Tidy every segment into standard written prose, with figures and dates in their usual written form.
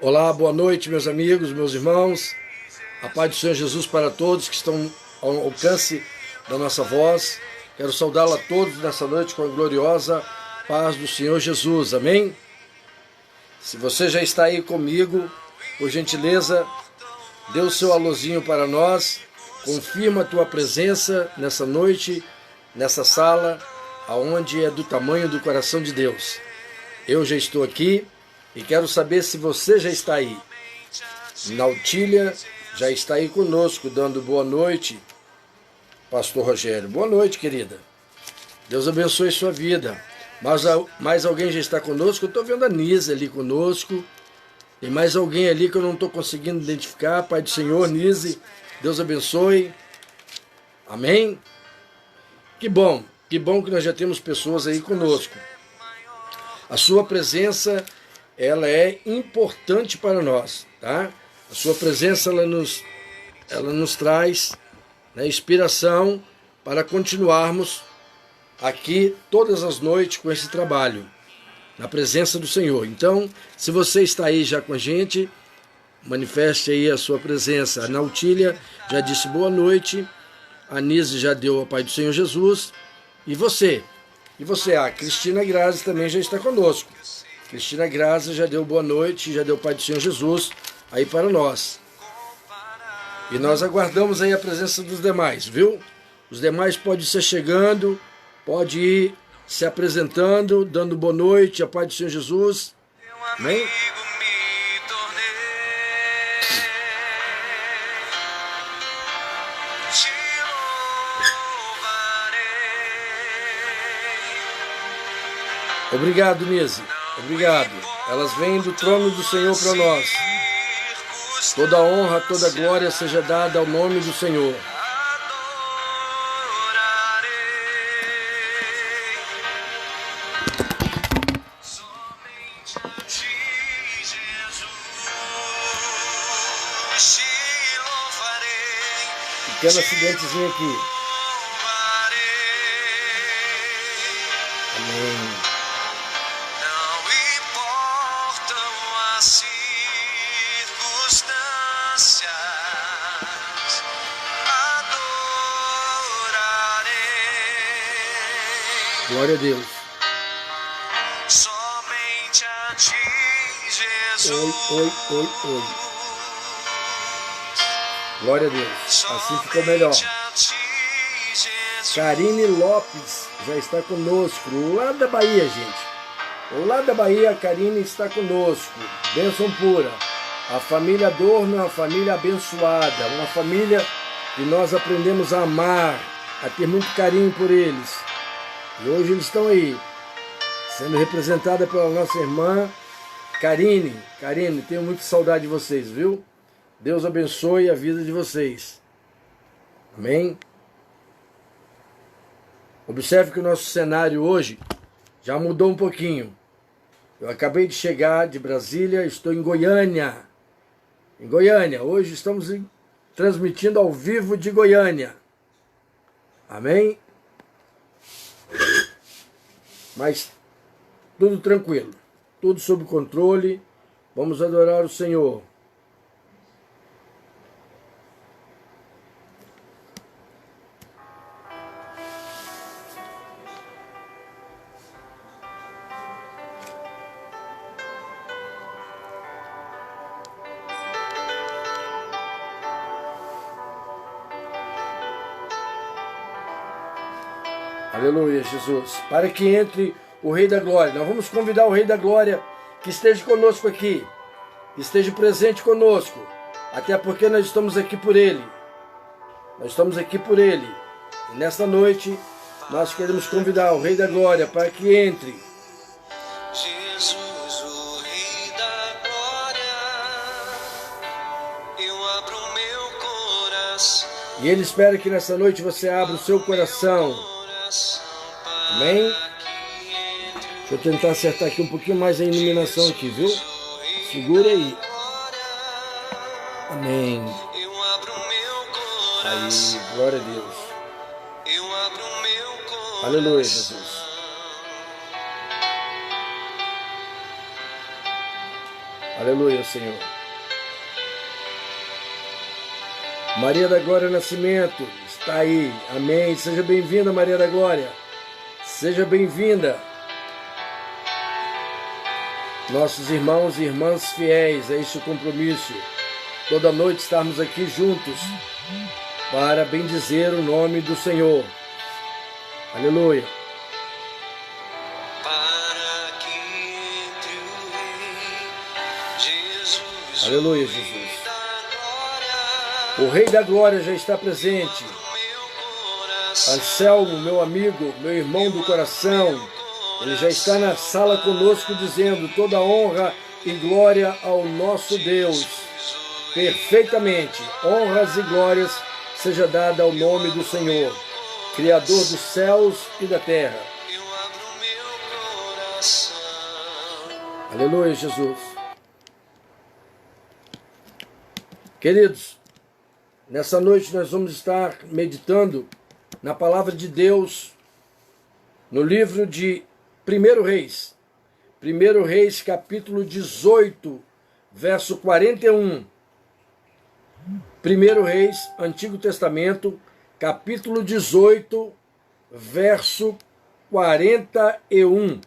Olá, boa noite, meus amigos, meus irmãos. A paz do Senhor Jesus para todos que estão ao alcance da nossa voz. Quero saudá-lo a todos nessa noite com a gloriosa paz do Senhor Jesus. Amém? Se você já está aí comigo, por gentileza, dê o seu alôzinho para nós. Confirma a tua presença nessa noite, nessa sala, aonde é do tamanho do coração de Deus. Eu já estou aqui e quero saber se você já está aí. Nautília já está aí conosco, dando boa noite. Pastor Rogério, boa noite, querida. Deus abençoe sua vida. Mais alguém já está conosco? Eu estou vendo a Nise ali conosco. Tem mais alguém ali que eu não estou conseguindo identificar. Pai do Senhor, Nise, Deus abençoe. Amém? Que bom que nós já temos pessoas aí conosco. A sua presença, ela é importante para nós, tá? A sua presença, ela nos traz, né, inspiração para continuarmos aqui todas as noites com esse trabalho, na presença do Senhor. Então, se você está aí já com a gente, manifeste aí a sua presença. A Nautília já disse boa noite, a Nise já deu a Pai do Senhor Jesus, e você? A Cristina Grazi também já está conosco. Cristina Grazi já deu boa noite, já deu Pai do Senhor Jesus aí para nós. E nós aguardamos aí a presença dos demais, viu? Os demais podem ser chegando, pode ir se apresentando, dando boa noite, a Pai do Senhor Jesus. Amém? Obrigado, Nise. Obrigado. Elas vêm do trono do Senhor para nós. Toda honra, toda glória seja dada ao nome do Senhor. Pequeno acidentezinho aqui. Amém. Glória a Deus. Somente a ti, Jesus. Oi. Glória a Deus. Assim ficou melhor. Karine Lopes já está conosco. Lá da Bahia, gente. Lá da Bahia, a Karine está conosco. Bênção pura. A família Adorno é uma família abençoada. Uma família que nós aprendemos a amar, a ter muito carinho por eles. E hoje eles estão aí, sendo representada pela nossa irmã Karine. Karine, tenho muita saudade de vocês, viu? Deus abençoe a vida de vocês. Amém? Observe que o nosso cenário hoje já mudou um pouquinho. Eu acabei de chegar de Brasília, estou em Goiânia. Em Goiânia, hoje estamos transmitindo ao vivo de Goiânia. Amém? Mas tudo tranquilo, tudo sob controle. Vamos adorar o Senhor. Aleluia, Jesus. Para que entre o Rei da Glória. Nós vamos convidar o Rei da Glória que esteja conosco aqui, que esteja presente conosco, até porque nós estamos aqui por Ele. Nós estamos aqui por Ele. E nesta noite nós queremos convidar o Rei da Glória para que entre. Jesus, o Rei da Glória, eu abro meu coração. E Ele espera que nessa noite você abra o seu coração. Amém? Deixa eu tentar acertar aqui um pouquinho mais a iluminação aqui, viu? Segura aí. Amém. Aí, glória a Deus. Aleluia, Jesus. Aleluia, Senhor. Maria da Glória Nascimento está aí. Amém. Seja bem-vinda, Maria da Glória. Seja bem-vinda. Nossos irmãos e irmãs fiéis, é esse o compromisso. Toda noite estarmos aqui juntos para bendizer o nome do Senhor. Aleluia. Para que entre o Rei Jesus, Aleluia, Jesus. da glória, O Rei da Glória já está presente. meu coração. Anselmo, meu amigo, meu irmão do coração, ele já está na sala conosco dizendo toda honra e glória ao nosso Deus. Perfeitamente, honras e glórias seja dada ao nome do Senhor, Criador dos céus e da terra. Eu abro meu coração. Aleluia, Jesus. Queridos, nessa noite nós vamos estar meditando na palavra de Deus no livro de 1 Reis. 1 Reis, capítulo 18, verso 41. 1 Reis, Antigo Testamento, capítulo 18, verso 41.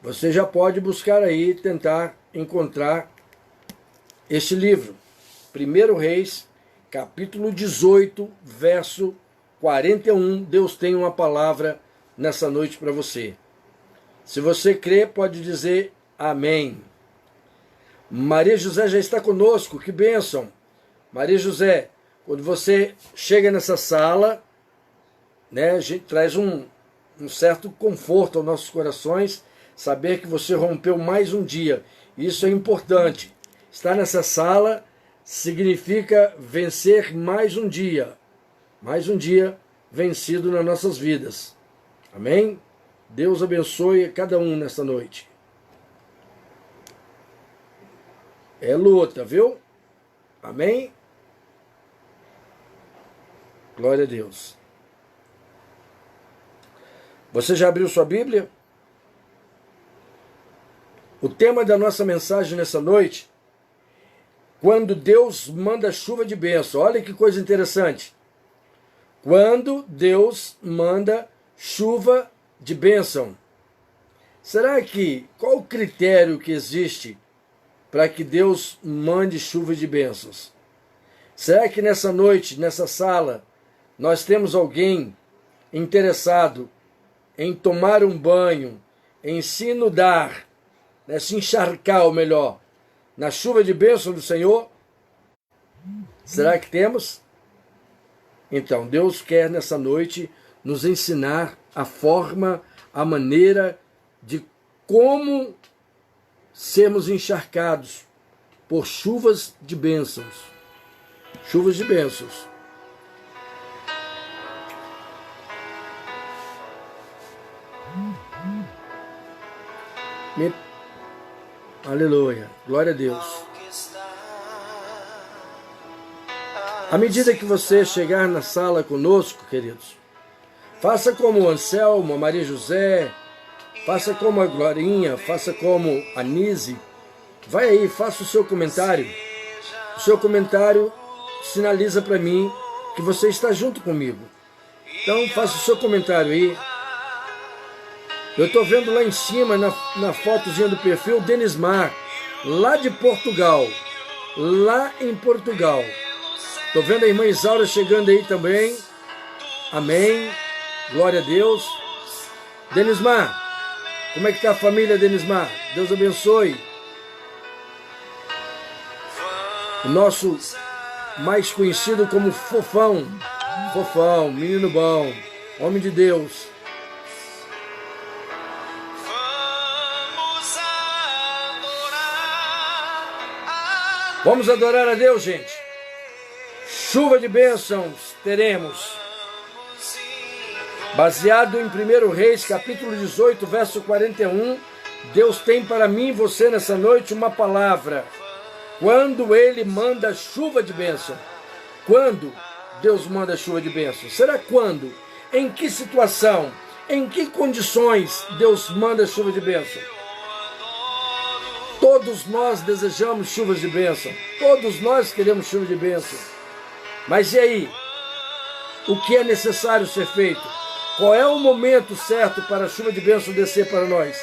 Você já pode buscar aí, tentar encontrar este livro. 1 Reis, capítulo 18, verso 41. Deus tem uma palavra nessa noite para você. Se você crê, pode dizer amém. Maria José já está conosco, que bênção. Maria José, quando você chega nessa sala, né, a gente traz um certo conforto aos nossos corações, saber que você rompeu mais um dia. Isso é importante. Estar nessa sala significa vencer mais um dia vencido nas nossas vidas. Amém? Deus abençoe cada um nesta noite. É luta, viu? Amém? Glória a Deus. Você já abriu sua Bíblia? O tema da nossa mensagem nessa noite, quando Deus manda chuva de bênção. Olha que coisa interessante. Quando Deus manda chuva de bênção. Será que, qual o critério que existe para que Deus mande chuva de bênçãos? Será que nessa noite, nessa sala, nós temos alguém interessado em tomar um banho, em se inundar, né, se encharcar, ou melhor, na chuva de bênção do Senhor? Será que temos? Então, Deus quer nessa noite nos ensinar a forma, a maneira de como sermos encharcados por chuvas de bênçãos. Chuvas de bênçãos. Aleluia. Glória a Deus. À medida que você chegar na sala conosco, queridos, faça como o Anselmo, a Maria José, faça como a Glorinha, faça como a Nise. Vai aí, faça o seu comentário. O seu comentário sinaliza para mim que você está junto comigo. Então, faça o seu comentário aí. Eu estou vendo lá em cima, na fotozinha do perfil, Denismar, lá de Portugal. Lá em Portugal. Estou vendo a irmã Isaura chegando aí também. Amém. Glória a Deus. Denismar, como é que está a família, Denismar? Deus abençoe. O nosso mais conhecido como Fofão. Fofão, menino bom, homem de Deus. Vamos adorar a Deus, gente. Chuva de bênçãos teremos. Baseado em 1 Reis, capítulo 18, verso 41, Deus tem para mim e você nessa noite uma palavra. Quando Ele manda chuva de bênção. Quando Deus manda chuva de bênção? Será quando? Em que situação? Em que condições Deus manda chuva de bênção? Todos nós desejamos chuvas de bênção. Todos nós queremos chuva de bênção. Mas e aí? O que é necessário ser feito? Qual é o momento certo para a chuva de bênção descer para nós?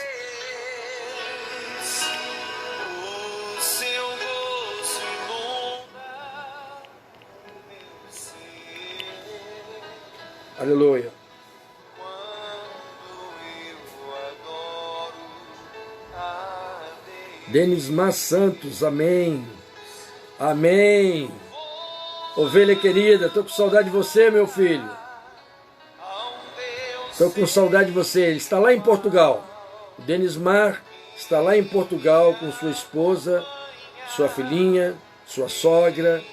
O seu rosto inunda meu ser. Aleluia. Quando eu adoro a Deus. Denismar Santos, amém. Amém. Ovelha querida, estou com saudade de você, meu filho. Estou com saudade de você. Ele está lá em Portugal. O Denismar está lá em Portugal com sua esposa, sua filhinha, sua sogra.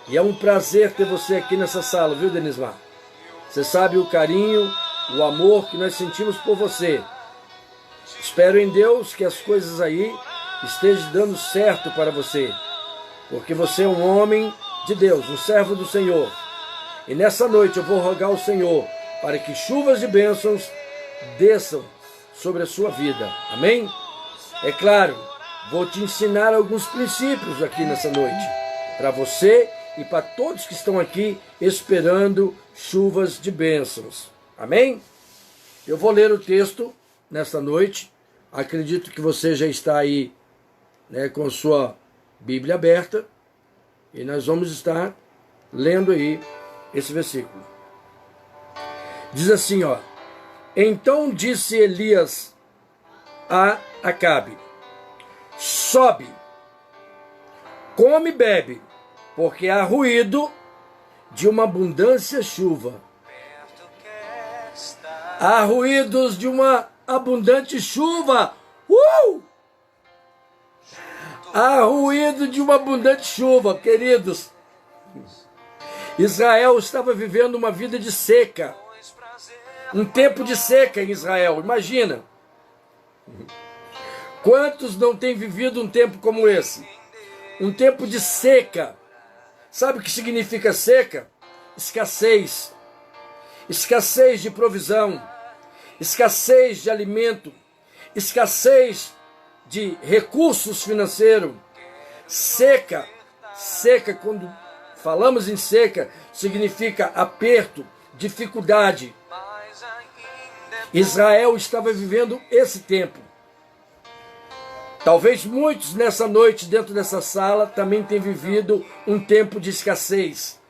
E é um prazer ter você aqui nessa sala, viu, Denismar? Você sabe o carinho, o amor que nós sentimos por você. Espero em Deus que as coisas aí estejam dando certo para você. Porque você é um homem de Deus, um servo do Senhor. E nessa noite eu vou rogar ao Senhor para que chuvas de bênçãos desçam sobre a sua vida. Amém? É claro, vou te ensinar alguns princípios aqui nessa noite, para você e para todos que estão aqui esperando chuvas de bênçãos. Amém? Eu vou ler o texto nesta noite. Acredito que você já está aí, né, com sua Bíblia aberta. E nós vamos estar lendo aí esse versículo. Diz assim, ó. Então disse Elias a Acabe: sobe, come e bebe, porque há ruído de uma abundância chuva. Há ruídos de uma abundante chuva. Há ruído de uma abundante chuva, queridos. Israel estava vivendo uma vida de seca. Um tempo de seca em Israel, imagina. Quantos não têm vivido um tempo como esse? Um tempo de seca. Sabe o que significa seca? Escassez. Escassez de provisão. Escassez de alimento. Escassez de recursos financeiros. Seca. Seca, quando falamos em seca, significa aperto, dificuldade. Israel estava vivendo esse tempo. Talvez muitos nessa noite, dentro dessa sala, também tenham vivido um tempo de escassez.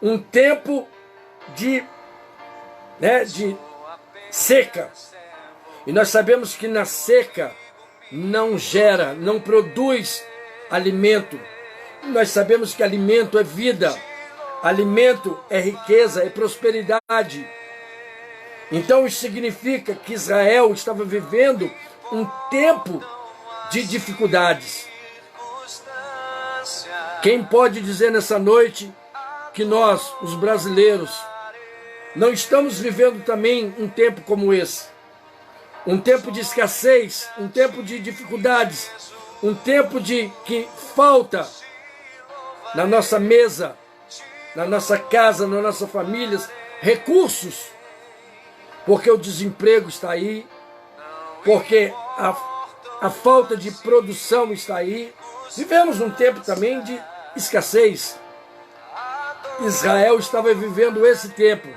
Um tempo de seca. E nós sabemos que na seca não gera, não produz alimento. Nós sabemos que alimento é vida. Alimento é riqueza, é prosperidade. Então isso significa que Israel estava vivendo um tempo de dificuldades. Quem pode dizer nessa noite que nós, os brasileiros, não estamos vivendo também um tempo como esse? Um tempo de escassez, um tempo de dificuldades, um tempo de que falta na nossa mesa, na nossa casa, nas nossas famílias, recursos, porque o desemprego está aí, porque a falta de produção está aí. Vivemos um tempo também de escassez. Israel estava vivendo esse tempo.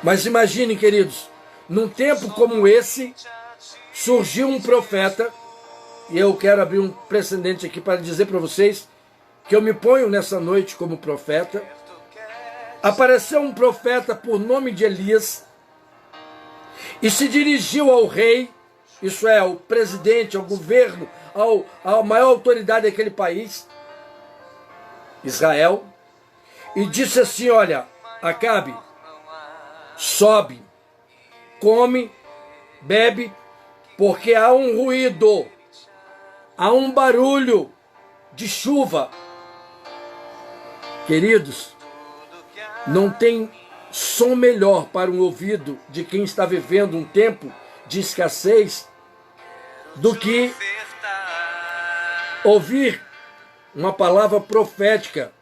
Mas imaginem, queridos, num tempo como esse, surgiu um profeta, e eu quero abrir um precedente aqui para dizer para vocês que eu me ponho nessa noite como profeta. Apareceu um profeta por nome de Elias e se dirigiu ao rei, isso é, ao presidente, ao governo, à maior autoridade daquele país, Israel, e disse assim: olha, Acabe, sobe, come, bebe, porque há um ruído, há um barulho de chuva. Queridos, não tem som melhor para um ouvido de quem está vivendo um tempo de escassez do que ouvir uma palavra profética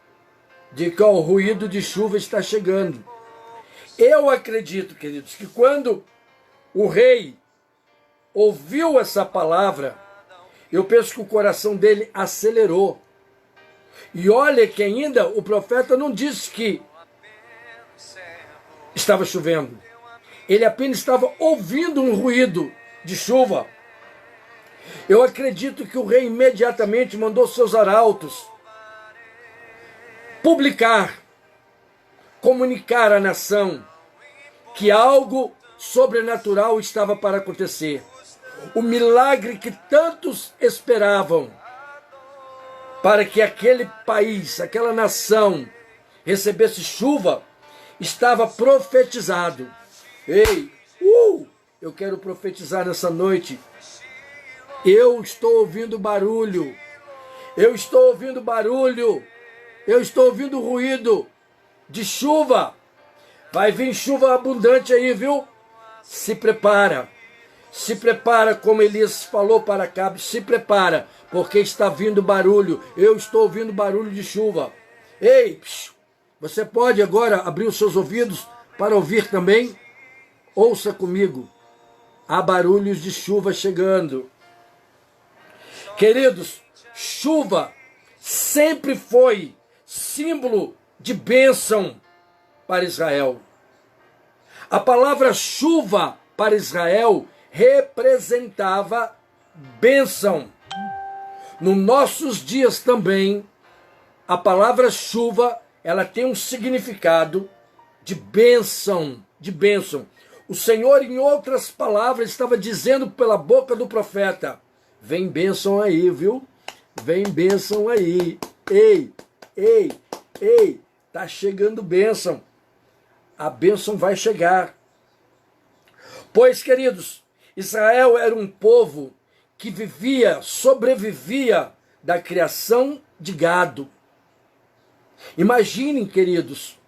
de que o ruído de chuva está chegando. Eu acredito, queridos, que quando o rei ouviu essa palavra, eu penso que o coração dele acelerou. E olha que ainda o profeta não disse que estava chovendo. Ele apenas estava ouvindo um ruído de chuva. Eu acredito que o rei imediatamente mandou seus arautos publicar, comunicar à nação que algo sobrenatural estava para acontecer. O milagre que tantos esperavam para que aquele país, aquela nação recebesse chuva, estava profetizado. Ei, eu quero profetizar nessa noite. Eu estou ouvindo barulho. Eu estou ouvindo barulho. Eu estou ouvindo ruído de chuva. Vai vir chuva abundante aí, viu? Se prepara. Se prepara, como Elias falou para Acabe. Se prepara, porque está vindo barulho. Eu estou ouvindo barulho de chuva. Ei, você pode agora abrir os seus ouvidos para ouvir também? Ouça comigo. Há barulhos de chuva chegando. Queridos, chuva sempre foi símbolo de bênção para Israel. A palavra chuva para Israel representava bênção. Nos nossos dias também, a palavra chuva, ela tem um significado de bênção, de bênção. O Senhor, em outras palavras, estava dizendo pela boca do profeta: vem bênção aí, viu? Vem bênção aí. Ei, tá chegando bênção. A bênção vai chegar. Pois, queridos, Israel era um povo que sobrevivia da criação de gado. Imaginem, queridos,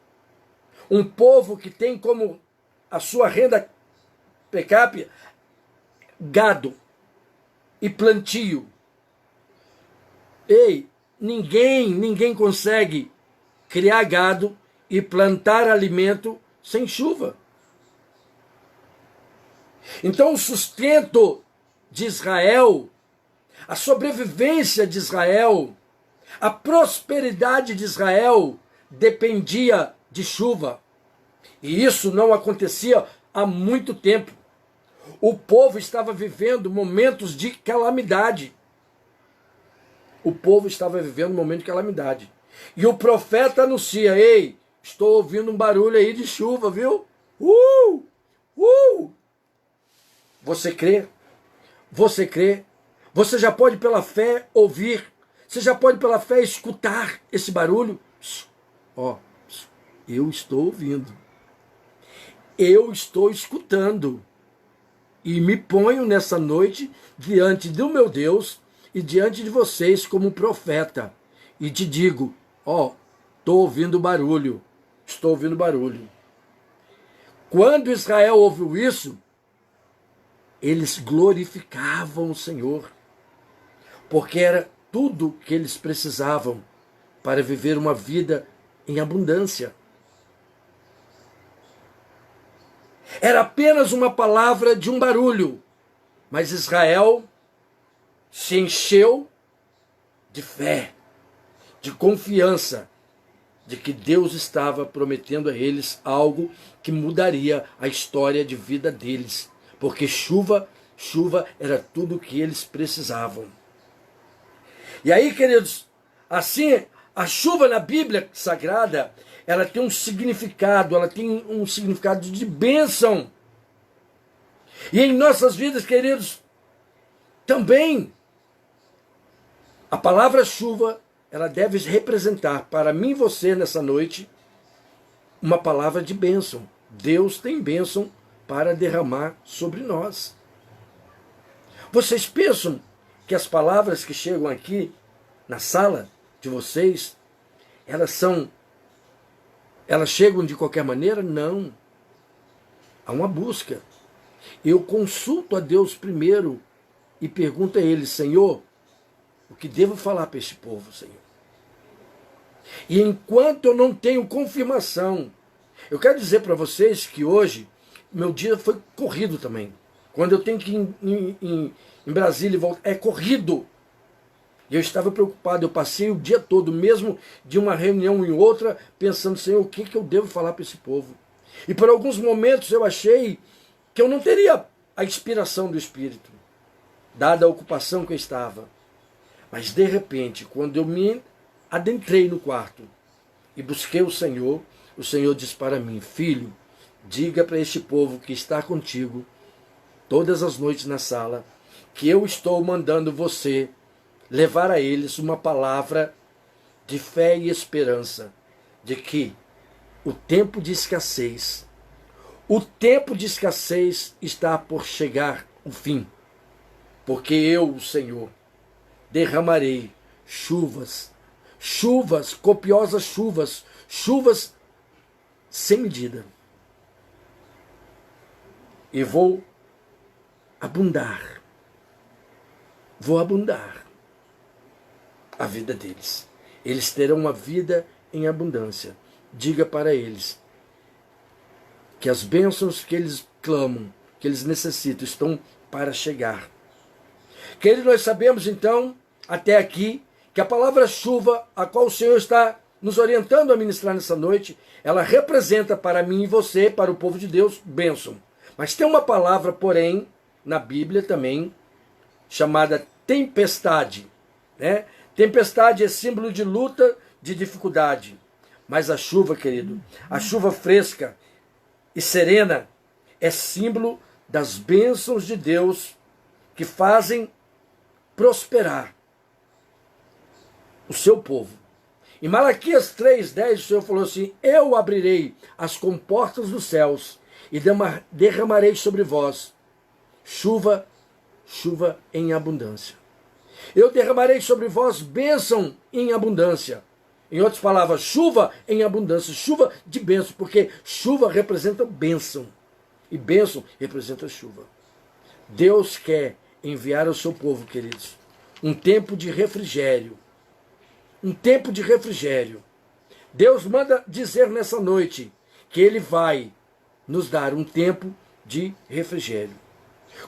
um povo que tem como a sua renda per capita gado e plantio. Ei, ninguém consegue criar gado e plantar alimento sem chuva. Então o sustento de Israel, a sobrevivência de Israel, a prosperidade de Israel dependia de chuva. E isso não acontecia há muito tempo. O povo estava vivendo momentos de calamidade. O povo estava vivendo um momento de calamidade. E o profeta anuncia: ei, estou ouvindo um barulho aí de chuva, viu? Você crê? Você crê? Você já pode pela fé ouvir. Você já pode pela fé escutar esse barulho. Eu estou ouvindo. Eu estou escutando. E me ponho nessa noite diante do meu Deus e diante de vocês como profeta. E te digo, estou ouvindo barulho. Estou ouvindo barulho. Quando Israel ouviu isso, eles glorificavam o Senhor, porque era tudo que eles precisavam para viver uma vida em abundância. Era apenas uma palavra de um barulho, mas Israel se encheu de fé, de confiança, de que Deus estava prometendo a eles algo que mudaria a história de vida deles. Porque chuva era tudo o que eles precisavam. E aí, queridos, assim, a chuva na Bíblia Sagrada, ela tem um significado de bênção. E em nossas vidas, queridos, também, a palavra chuva, ela deve representar para mim e você nessa noite uma palavra de bênção. Deus tem bênção para derramar sobre nós. Vocês pensam que as palavras que chegam aqui na sala de vocês, elas chegam de qualquer maneira? Não. Há uma busca. Eu consulto a Deus primeiro e pergunto a Ele: Senhor, o que devo falar para este povo, Senhor? E enquanto eu não tenho confirmação, eu quero dizer para vocês que hoje meu dia foi corrido também. Quando eu tenho que ir em Brasília e voltar, é corrido. E eu estava preocupado, eu passei o dia todo, mesmo de uma reunião em outra, pensando, Senhor, o que eu devo falar para esse povo? E por alguns momentos eu achei que eu não teria a inspiração do Espírito, dada a ocupação que eu estava. Mas de repente, quando eu me adentrei no quarto e busquei o Senhor disse para mim, filho, diga para este povo que está contigo todas as noites na sala, que eu estou mandando você levar a eles uma palavra de fé e esperança, de que o tempo de escassez está por chegar o fim, porque eu, o Senhor, derramarei chuvas, copiosas chuvas sem medida, e vou abundar a vida deles. Eles terão uma vida em abundância. Diga para eles que as bênçãos que eles clamam, que eles necessitam, estão para chegar. Querido, nós sabemos então, até aqui, que a palavra chuva, a qual o Senhor está nos orientando a ministrar nessa noite, ela representa para mim e você, para o povo de Deus, bênção. Mas tem uma palavra, porém, na Bíblia também, chamada tempestade, né? Tempestade é símbolo de luta, de dificuldade. Mas a chuva, querido, a chuva fresca e serena é símbolo das bênçãos de Deus que fazem prosperar o seu povo. Em Malaquias 3:10, o Senhor falou assim, eu abrirei as comportas dos céus e derramarei sobre vós chuva em abundância. Eu derramarei sobre vós bênção em abundância. Em outras palavras, chuva em abundância, chuva de bênção, porque chuva representa bênção e bênção representa chuva. Deus quer enviar ao seu povo, queridos, um tempo de refrigério. Um tempo de refrigério. Deus manda dizer nessa noite que Ele vai nos dar um tempo de refrigério.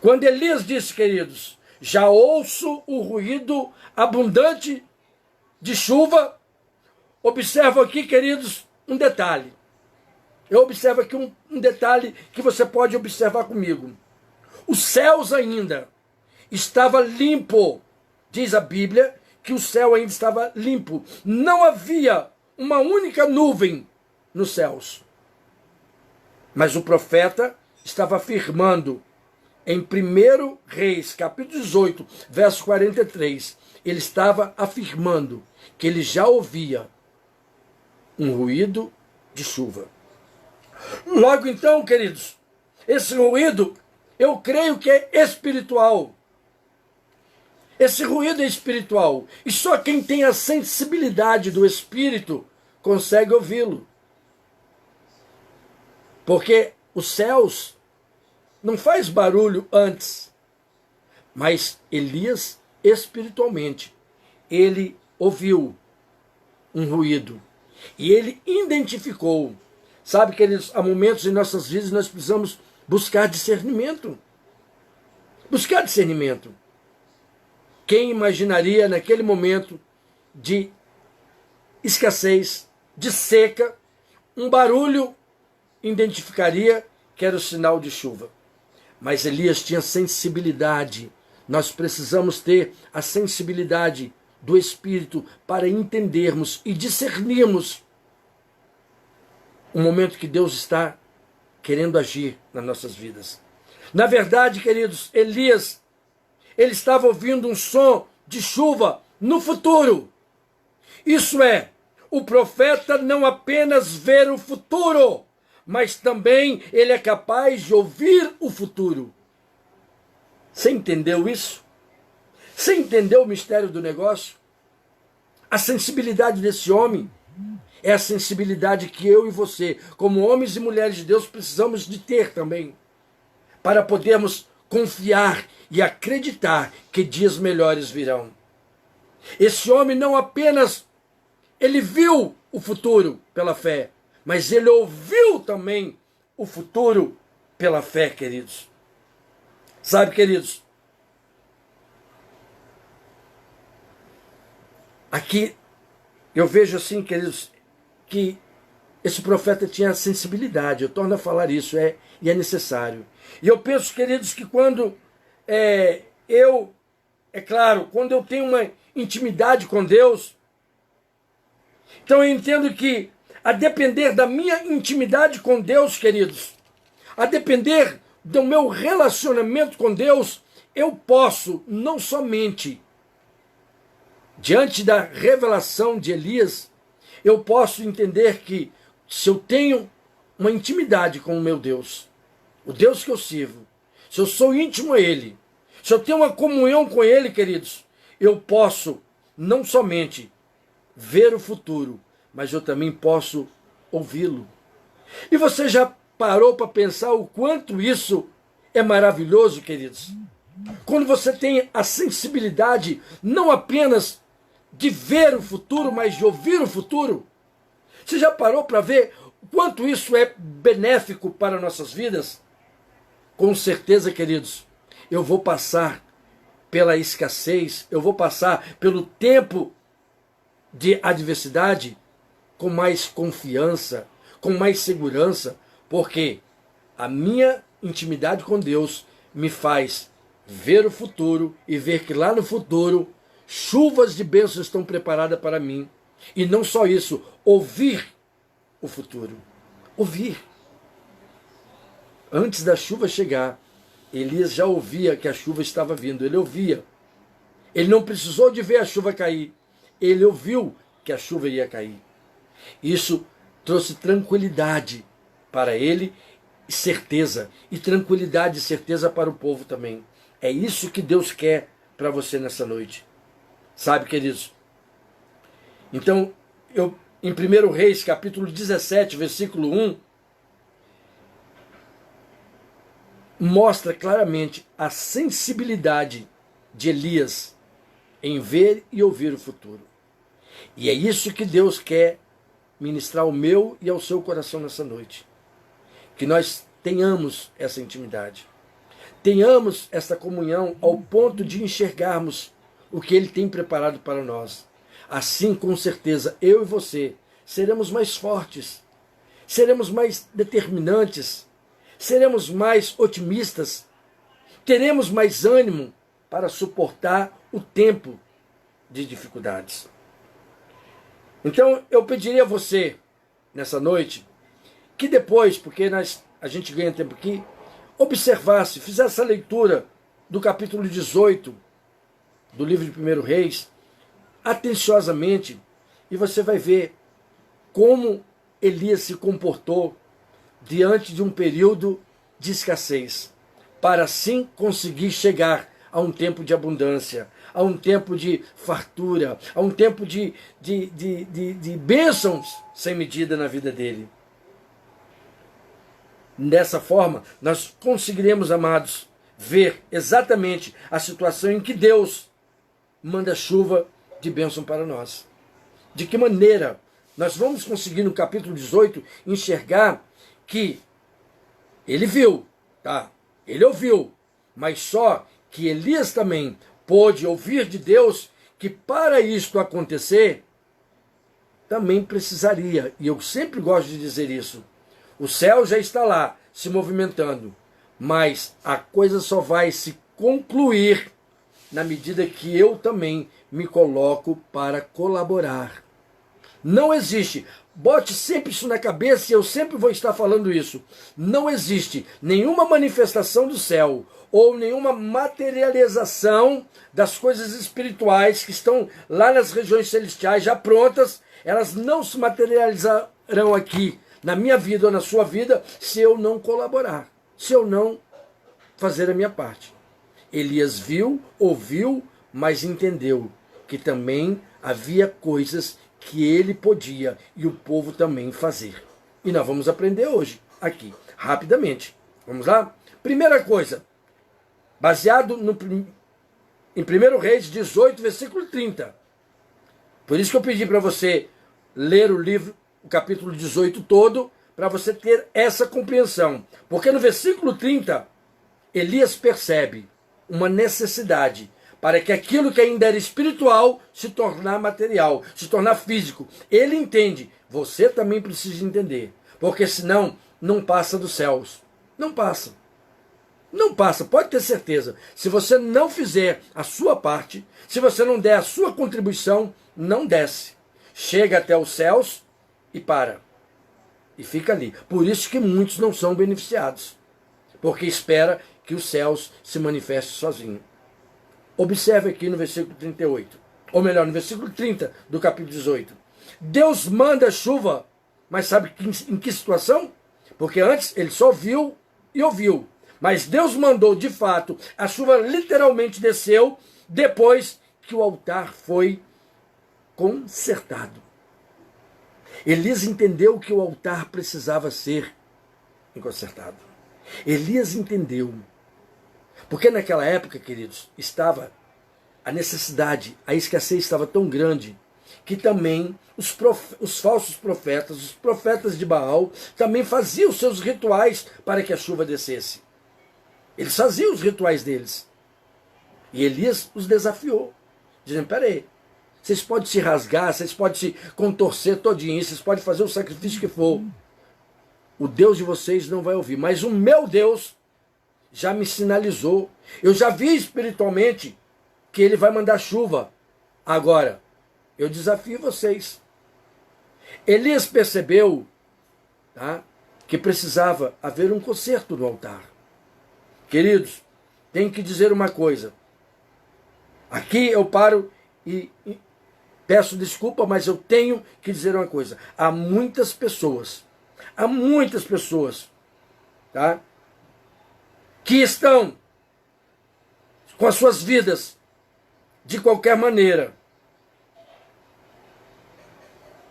Quando Elias disse, queridos, já ouço o ruído abundante de chuva, observo aqui, queridos, um detalhe. Eu observo aqui um detalhe que você pode observar comigo. Os céus ainda estava limpo, diz a Bíblia, que o céu ainda estava limpo. Não havia uma única nuvem nos céus. Mas o profeta estava afirmando em 1 Reis, capítulo 18, verso 43, ele estava afirmando que ele já ouvia um ruído de chuva. Logo então, queridos, esse ruído, eu creio que é espiritual. Esse ruído é espiritual. E só quem tem a sensibilidade do Espírito consegue ouvi-lo. Porque os céus não faz barulho antes. Mas Elias, espiritualmente, ele ouviu um ruído. E ele identificou. Sabe, queridos, há momentos em nossas vidas nós precisamos buscar discernimento. Buscar discernimento. Quem imaginaria naquele momento de escassez, de seca, um barulho identificaria que era o sinal de chuva. Mas Elias tinha sensibilidade. Nós precisamos ter a sensibilidade do Espírito para entendermos e discernirmos o momento que Deus está querendo agir nas nossas vidas. Na verdade, queridos, Elias, ele estava ouvindo um som de chuva no futuro. Isso é, o profeta não apenas vê o futuro, mas também ele é capaz de ouvir o futuro. Você entendeu isso? Você entendeu o mistério do negócio? A sensibilidade desse homem é a sensibilidade que eu e você, como homens e mulheres de Deus, precisamos de ter também, para podermos confiar e acreditar que dias melhores virão. Esse homem não apenas ele viu o futuro pela fé, mas ele ouviu também o futuro pela fé, queridos. Sabe, queridos, que eu vejo assim, queridos, que esse profeta tinha sensibilidade. Eu torno a falar isso, e é necessário. E eu penso, queridos, que quando quando eu tenho uma intimidade com Deus, então eu entendo que, a depender da minha intimidade com Deus, queridos, a depender do meu relacionamento com Deus, eu posso não somente, diante da revelação de Elias, eu posso entender que se eu tenho uma intimidade com o meu Deus, o Deus que eu sirvo, se eu sou íntimo a Ele, se eu tenho uma comunhão com Ele, queridos, eu posso não somente ver o futuro, mas eu também posso ouvi-lo. E você já parou para pensar o quanto isso é maravilhoso, queridos? Quando você tem a sensibilidade não apenas de ver o futuro, mas de ouvir o futuro. Você já parou para ver o quanto isso é benéfico para nossas vidas? Com certeza, queridos, eu vou passar pela escassez, eu vou passar pelo tempo de adversidade com mais confiança, com mais segurança, porque a minha intimidade com Deus me faz ver o futuro e ver que lá no futuro chuvas de bênçãos estão preparadas para mim. E não só isso, ouvir o futuro. Ouvir. Antes da chuva chegar, Elias já ouvia que a chuva estava vindo. Ele ouvia. Ele não precisou de ver a chuva cair. Ele ouviu que a chuva ia cair. Isso trouxe tranquilidade para ele, certeza. E tranquilidade e certeza para o povo também. É isso que Deus quer para você nessa noite. Sabe, queridos? Então, em 1 Reis, capítulo 17, versículo 1, mostra claramente a sensibilidade de Elias em ver e ouvir o futuro. E é isso que Deus quer ministrar ao meu e ao seu coração nessa noite. Que nós tenhamos essa intimidade. Tenhamos essa comunhão ao ponto de enxergarmos o que Ele tem preparado para nós. Assim, com certeza, eu e você seremos mais fortes, seremos mais determinantes, seremos mais otimistas, teremos mais ânimo para suportar o tempo de dificuldades. Então, eu pediria a você, nessa noite, que depois, porque a gente ganha tempo aqui, observasse, fizesse a leitura do capítulo 18 do livro de 1 Reis, atenciosamente, e você vai ver como Elias se comportou diante de um período de escassez, para assim conseguir chegar a um tempo de abundância, a um tempo de fartura, a um tempo de bênçãos sem medida na vida dele. Dessa forma, nós conseguiremos, amados, ver exatamente a situação em que Deus manda chuva de bênção para nós. De que maneira nós vamos conseguir no capítulo 18 enxergar que ele viu, tá? Ele ouviu, mas só que Elias também pôde ouvir de Deus que para isto acontecer, também precisaria, e eu sempre gosto de dizer isso, o céu já está lá, se movimentando, mas a coisa só vai se concluir na medida que eu também me coloco para colaborar. Não existe, bote sempre isso na cabeça e eu sempre vou estar falando isso, não existe nenhuma manifestação do céu ou nenhuma materialização das coisas espirituais que estão lá nas regiões celestiais já prontas, elas não se materializarão aqui na minha vida ou na sua vida se eu não colaborar, se eu não fazer a minha parte. Elias viu, ouviu, mas entendeu que também havia coisas que ele podia e o povo também fazer. E nós vamos aprender hoje, aqui, rapidamente. Vamos lá? Primeira coisa, baseado em 1 Reis 18, versículo 30. Por isso que eu pedi para você ler o livro, o capítulo 18 todo, para você ter essa compreensão. Porque no versículo 30, Elias percebe uma necessidade para que aquilo que ainda era espiritual se tornar material, se tornar físico. Ele entende, você também precisa entender, porque senão não passa dos céus. Não passa. Não passa, pode ter certeza. Se você não fizer a sua parte, se você não der a sua contribuição, não desce. Chega até os céus e para. E fica ali. Por isso que muitos não são beneficiados. Porque espera que os céus se manifestem sozinhos. Observe aqui no versículo 38. Ou melhor, no versículo 30 do capítulo 18. Deus manda chuva, mas sabe em que situação? Porque antes ele só viu e ouviu. Mas Deus mandou de fato, a chuva literalmente desceu depois que o altar foi consertado. Elias entendeu que o altar precisava ser consertado. Elias entendeu. Porque naquela época, queridos, estava a necessidade, a escassez estava tão grande que também os falsos profetas, os profetas de Baal, também faziam seus rituais para que a chuva descesse. Eles faziam os rituais deles. E Elias os desafiou, dizendo, peraí, vocês podem se rasgar, vocês podem se contorcer todinho, vocês podem fazer o sacrifício que for. O Deus de vocês não vai ouvir, mas o meu Deus já me sinalizou. Eu já vi espiritualmente que ele vai mandar chuva. Agora, eu desafio vocês. Elias percebeu, tá, que precisava haver um conserto no altar. Queridos, tenho que dizer uma coisa. Aqui eu paro e peço desculpa, mas eu tenho que dizer uma coisa. Há muitas pessoas, tá, que estão com as suas vidas de qualquer maneira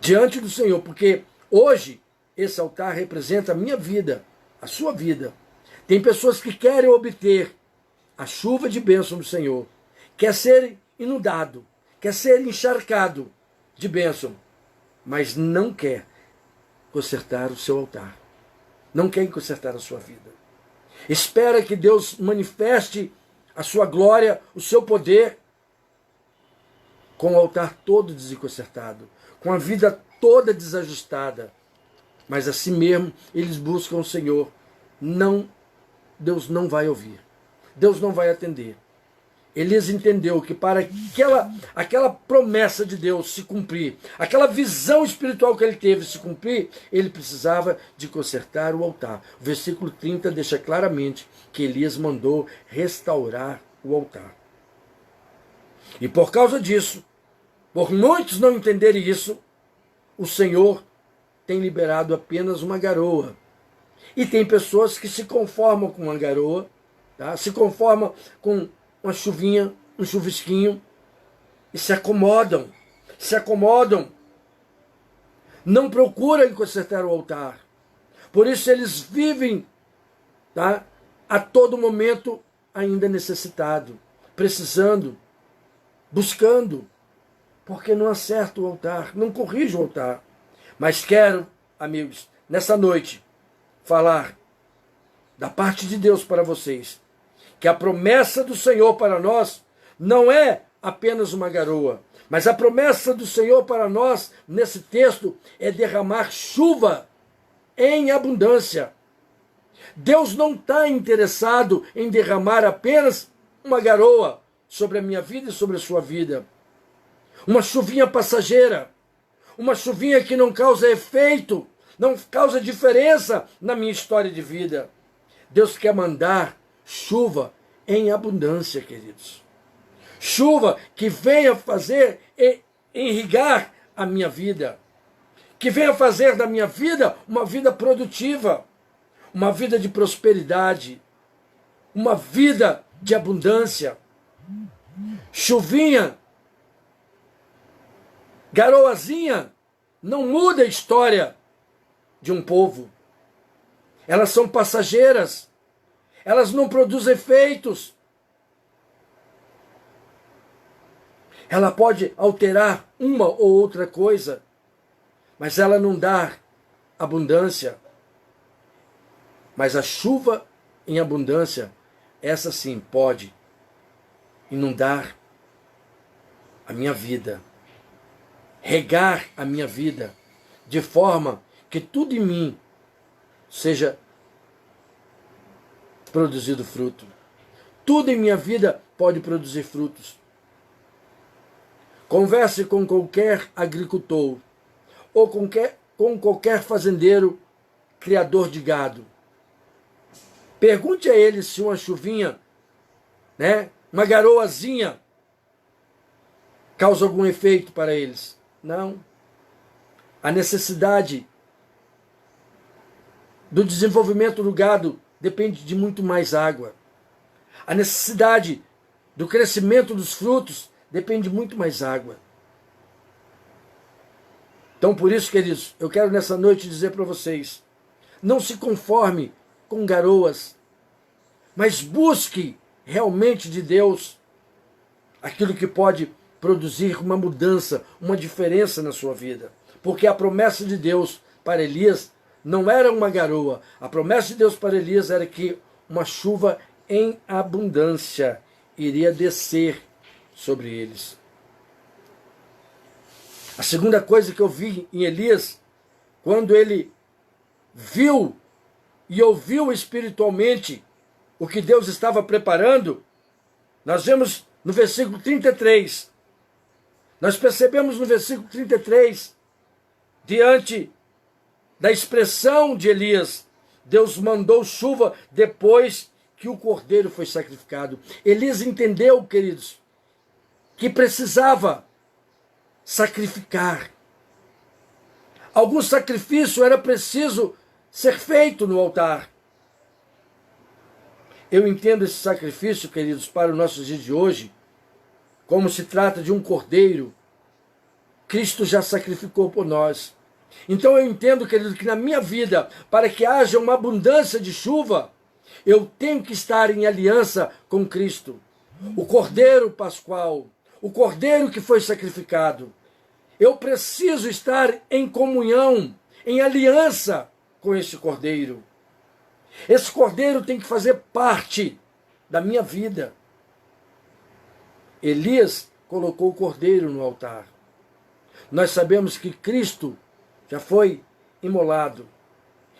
diante do Senhor, porque hoje esse altar representa a minha vida, a sua vida. Tem pessoas que querem obter a chuva de bênção do Senhor, quer ser inundado, quer ser encharcado de bênção, mas não quer consertar o seu altar, não quer consertar a sua vida. Espera que Deus manifeste a sua glória, o seu poder, com o altar todo desenconcertado, com a vida toda desajustada. Mas assim mesmo, eles buscam o Senhor. Não, Deus não vai ouvir. Deus não vai atender. Elias entendeu que para aquela promessa de Deus se cumprir, aquela visão espiritual que ele teve se cumprir, ele precisava de consertar o altar. O versículo 30 deixa claramente que Elias mandou restaurar o altar. E por causa disso, por muitos não entenderem isso, o Senhor tem liberado apenas uma garoa. E tem pessoas que se conformam com uma garoa, tá? Se conformam com uma chuvinha, um chuvisquinho, e se acomodam, não procuram consertar o altar. Por isso eles vivem, tá, a todo momento ainda necessitado, precisando, buscando, porque não acerta o altar, não corrige o altar. Mas quero, amigos, nessa noite, falar da parte de Deus para vocês, que a promessa do Senhor para nós não é apenas uma garoa, mas a promessa do Senhor para nós, nesse texto, é derramar chuva em abundância. Deus não está interessado em derramar apenas uma garoa sobre a minha vida e sobre a sua vida. Uma chuvinha passageira, uma chuvinha que não causa efeito, não causa diferença na minha história de vida. Deus quer mandar chuva em abundância, queridos. Chuva que venha fazer e irrigar a minha vida. Que venha fazer da minha vida uma vida produtiva. Uma vida de prosperidade. Uma vida de abundância. Chuvinha, garoazinha, não muda a história de um povo. Elas são passageiras. Elas não produzem efeitos. Ela pode alterar uma ou outra coisa, mas ela não dá abundância. Mas a chuva em abundância, essa sim pode inundar a minha vida, regar a minha vida, de forma que tudo em mim seja produzido fruto. Tudo em minha vida pode produzir frutos. Converse com qualquer agricultor ou com qualquer fazendeiro criador de gado. Pergunte a ele se uma chuvinha, uma garoazinha, causa algum efeito para eles. Não. A necessidade do desenvolvimento do gado depende de muito mais água. A necessidade do crescimento dos frutos depende de muito mais água. Então, por isso, queridos, eu quero nessa noite dizer para vocês, não se conforme com garoas, mas busque realmente de Deus aquilo que pode produzir uma mudança, uma diferença na sua vida. Porque a promessa de Deus para Elias não era uma garoa. A promessa de Deus para Elias era que uma chuva em abundância iria descer sobre eles. A segunda coisa que eu vi em Elias, quando ele viu e ouviu espiritualmente o que Deus estava preparando, nós vemos no versículo 33. Nós percebemos no versículo 33, diante da expressão de Elias, Deus mandou chuva depois que o cordeiro foi sacrificado. Elias entendeu, queridos, que precisava sacrificar. Algum sacrifício era preciso ser feito no altar. Eu entendo esse sacrifício, queridos, para os nossos dias de hoje, como se trata de um cordeiro. Cristo já sacrificou por nós. Então eu entendo, querido, que na minha vida, para que haja uma abundância de chuva, eu tenho que estar em aliança com Cristo. O cordeiro pascual, o cordeiro que foi sacrificado. Eu preciso estar em comunhão, em aliança com esse cordeiro. Esse cordeiro tem que fazer parte da minha vida. Elias colocou o cordeiro no altar. Nós sabemos que Cristo já foi imolado.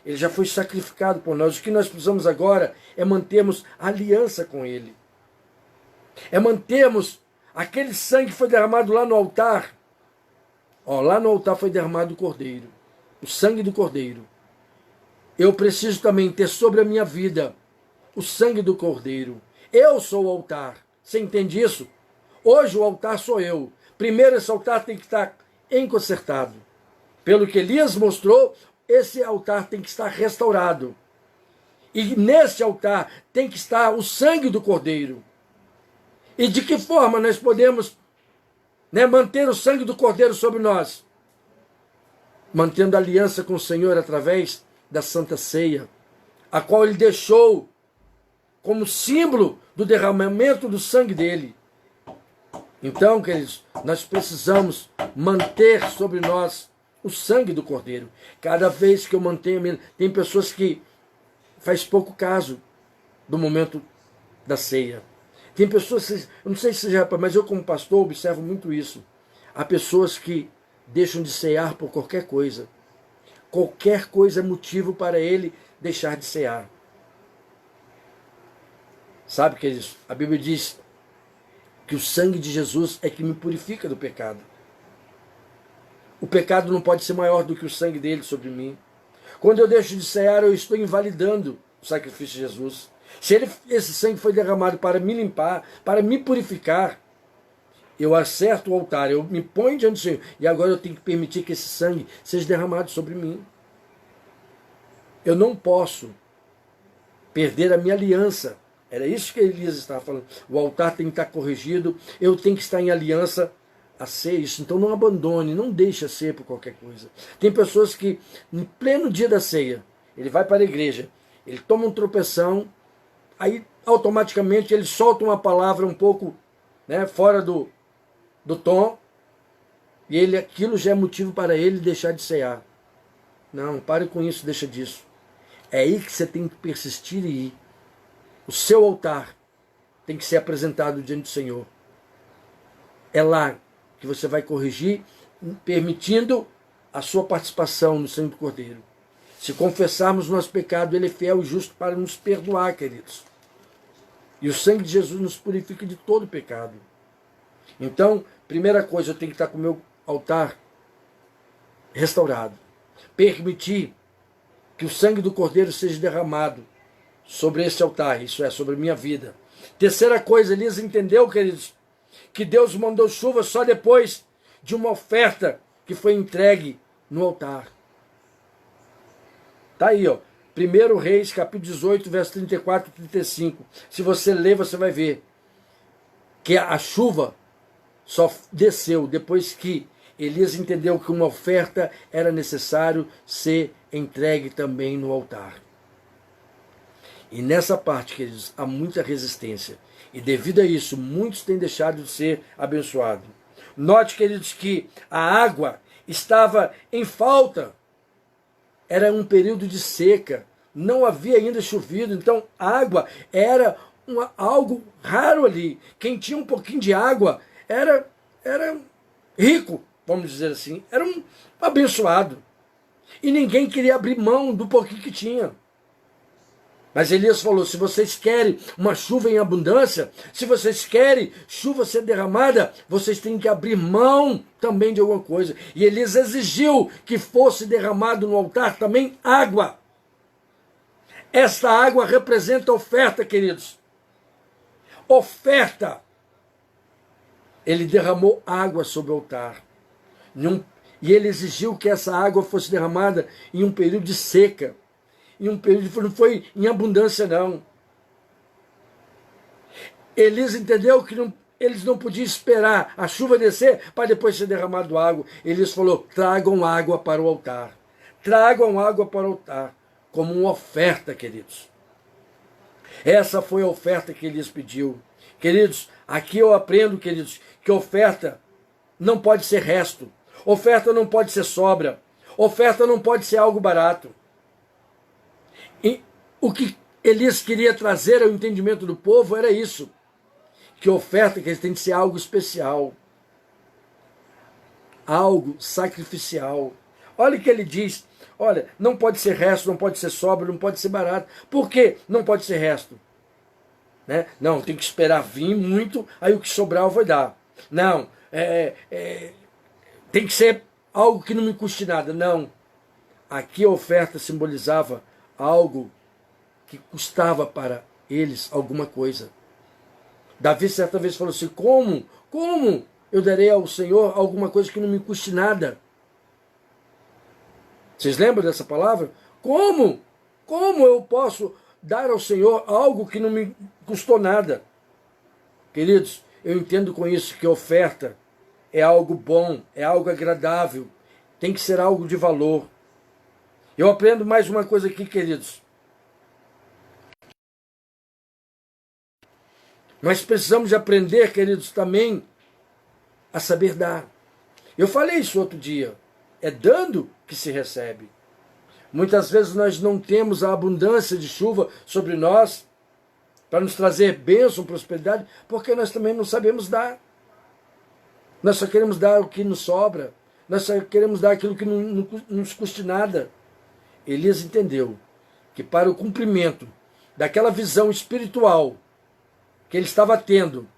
Ele já foi sacrificado por nós. O que nós precisamos agora é mantermos aliança com Ele. É mantermos aquele sangue que foi derramado lá no altar. Lá no altar foi derramado o cordeiro. O sangue do cordeiro. Eu preciso também ter sobre a minha vida o sangue do cordeiro. Eu sou o altar. Você entende isso? Hoje o altar sou eu. Primeiro esse altar tem que estar enconcertado. Pelo que Elias mostrou, esse altar tem que estar restaurado. E nesse altar tem que estar o sangue do cordeiro. E de que forma nós podemos manter o sangue do cordeiro sobre nós? Mantendo aliança com o Senhor através da Santa Ceia, a qual Ele deixou como símbolo do derramamento do sangue dele. Então, queridos, nós precisamos manter sobre nós o sangue do cordeiro. Cada vez que eu mantenho, tem pessoas que faz pouco caso do momento da ceia. Tem pessoas, eu não sei se você já reparou, mas eu como pastor observo muito isso. Há pessoas que deixam de cear por qualquer coisa. Qualquer coisa é motivo para ele deixar de cear. Sabe, queridos? A Bíblia diz que o sangue de Jesus é que me purifica do pecado. O pecado não pode ser maior do que o sangue dele sobre mim. Quando eu deixo de cear, eu estou invalidando o sacrifício de Jesus. Se esse sangue foi derramado para me limpar, para me purificar, eu acerto o altar, eu me ponho diante do Senhor, e agora eu tenho que permitir que esse sangue seja derramado sobre mim. Eu não posso perder a minha aliança. Era isso que Elias estava falando. O altar tem que estar corrigido, eu tenho que estar em aliança a ser isso. Então não abandone, não deixe a ser por qualquer coisa. Tem pessoas que, em pleno dia da ceia, ele vai para a igreja, ele toma um tropeção, aí automaticamente ele solta uma palavra um pouco fora do tom, e aquilo já é motivo para ele deixar de cear. Não, pare com isso, deixa disso. É aí que você tem que persistir e ir. O seu altar tem que ser apresentado diante do Senhor. É lá que você vai corrigir, permitindo a sua participação no sangue do Cordeiro. Se confessarmos nosso pecado, ele é fiel e justo para nos perdoar, queridos. E o sangue de Jesus nos purifica de todo pecado. Então, primeira coisa, eu tenho que estar com o meu altar restaurado. Permitir que o sangue do Cordeiro seja derramado sobre esse altar, isso é, sobre a minha vida. Terceira coisa, Elias entendeu, queridos, que Deus mandou chuva só depois de uma oferta que foi entregue no altar. Está aí, ó. 1 Reis, capítulo 18, verso 34 e 35. Se você ler, você vai ver que a chuva só desceu depois que Elias entendeu que uma oferta era necessário ser entregue também no altar. E nessa parte, queridos, há muita resistência. E devido a isso, muitos têm deixado de ser abençoados. Note, queridos, que a água estava em falta. Era um período de seca. Não havia ainda chovido. Então, a água era algo raro ali. Quem tinha um pouquinho de água era rico, vamos dizer assim. Era um abençoado. E ninguém queria abrir mão do pouquinho que tinha. Mas Elias falou, se vocês querem uma chuva em abundância, se vocês querem chuva ser derramada, vocês têm que abrir mão também de alguma coisa. E Elias exigiu que fosse derramado no altar também água. Esta água representa oferta, queridos. Oferta. Ele derramou água sobre o altar. E ele exigiu que essa água fosse derramada em um período de seca. Em um período, não foi em abundância, não. Elias entendeu que eles não podiam esperar a chuva descer para depois ser derramado água. Elias falou, tragam água para o altar. Tragam água para o altar, como uma oferta, queridos. Essa foi a oferta que Elias pediu. Queridos, aqui eu aprendo, queridos, que oferta não pode ser resto. Oferta não pode ser sobra. Oferta não pode ser algo barato. E o que Elias queria trazer ao entendimento do povo era isso. Que oferta que tem que ser algo especial. Algo sacrificial. Olha o que ele diz. Olha, não pode ser resto, não pode ser sobra, não pode ser barato. Por que não pode ser resto? Né? Não, tem que esperar vir muito, aí o que sobrar eu vou dar. Não, tem que ser algo que não me custe nada. Não. Aqui a oferta simbolizava algo que custava para eles alguma coisa. Davi certa vez falou assim, como eu darei ao Senhor alguma coisa que não me custe nada? Vocês lembram dessa palavra? Como eu posso dar ao Senhor algo que não me custou nada? Queridos, eu entendo com isso que oferta é algo bom, é algo agradável, tem que ser algo de valor. Eu aprendo mais uma coisa aqui, queridos. Nós precisamos de aprender, queridos, também a saber dar. Eu falei isso outro dia. É dando que se recebe. Muitas vezes nós não temos a abundância de chuva sobre nós para nos trazer bênção, prosperidade, porque nós também não sabemos dar. Nós só queremos dar o que nos sobra. Nós só queremos dar aquilo que não nos custe nada. Elias entendeu que para o cumprimento daquela visão espiritual que ele estava tendo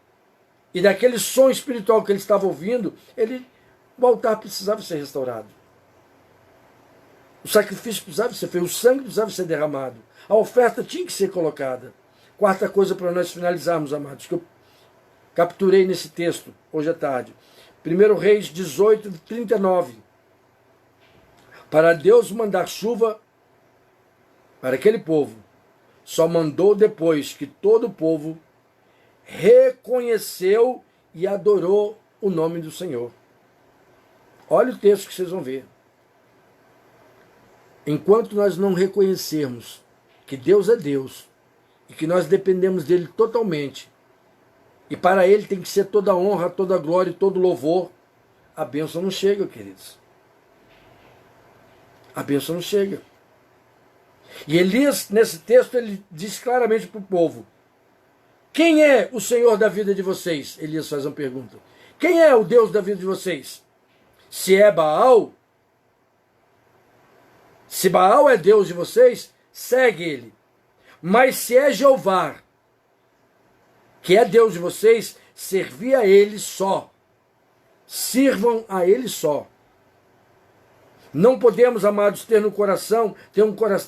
e daquele som espiritual que ele estava ouvindo, o altar precisava ser restaurado. O sacrifício precisava ser feito, o sangue precisava ser derramado. A oferta tinha que ser colocada. Quarta coisa para nós finalizarmos, amados, que eu capturei nesse texto hoje à tarde. 1 Reis 18, 39. Para Deus mandar chuva para aquele povo, só mandou depois que todo o povo reconheceu e adorou o nome do Senhor. Olha o texto que vocês vão ver. Enquanto nós não reconhecermos que Deus é Deus e que nós dependemos dele totalmente, e para ele tem que ser toda a honra, toda a glória e todo o louvor, a bênção não chega, queridos. A bênção não chega. E Elias, nesse texto, ele diz claramente para o povo, quem é o Senhor da vida de vocês? Elias faz uma pergunta. Quem é o Deus da vida de vocês? Se é Baal, se Baal é Deus de vocês, segue ele. Mas se é Jeová, que é Deus de vocês, servi a ele só. Sirvam a ele só. Não podemos, amados, ter no coração,